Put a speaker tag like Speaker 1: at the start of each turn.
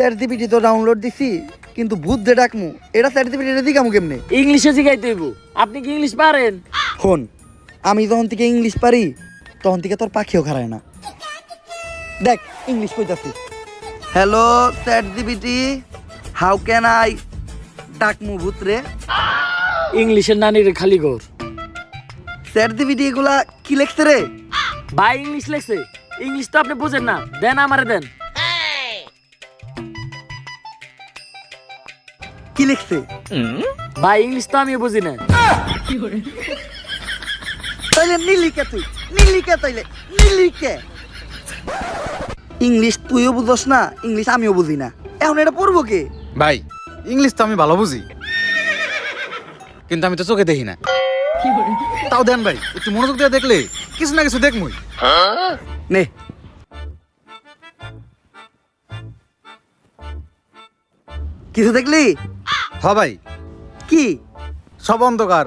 Speaker 1: ChatGPT তো download দিছি, কিন্তু ভূত যে ডাকমু এটা চ্যাটজিপিটি দিকামু কেমনে?
Speaker 2: ইংলিশে শিখাইতে হইব। আপনি কি ইংলিশ পারেন?
Speaker 1: শোন, আমি যখন থেকে ইংলিশ পারি তখন থেকে তোর পাখিও খারায় না। দেখ ইংলিশ কইতাছি। Hello ChatGPT, how can I ডাকমু ভূত রে?
Speaker 2: ইংলিশের নানির খালি ঘর।
Speaker 1: চ্যাটজিপিটি এগুলা কি লেখছে রে?
Speaker 2: ভাই ইংলিশ লেখছে। ইংলিশ তো আপনি বুঝেন না, দেন আমারে দেন।
Speaker 1: কি লিখছে?
Speaker 2: ভাই ইংলিশ তো আমি বুঝি না।
Speaker 1: তাইলে নীলিকে তুই নীলিকে, তাইলে নীলিকে। ইংলিশ তুইও বুঝস না, ইংলিশ আমিও বুঝি না, এখন এটা পড়বো কে?
Speaker 3: ভাই ইংলিশ তো আমি ভালো বুঝি, কিন্তু আমি তো চোখে দেখি না। তাও দেন ভাই, একটু মনোযোগ দিয়ে দেখলে কিছু না কিছু দেখমই।
Speaker 1: নে, কিছু দেখলি?
Speaker 3: হ ভাই,
Speaker 1: কি?
Speaker 3: সব অন্ধকার,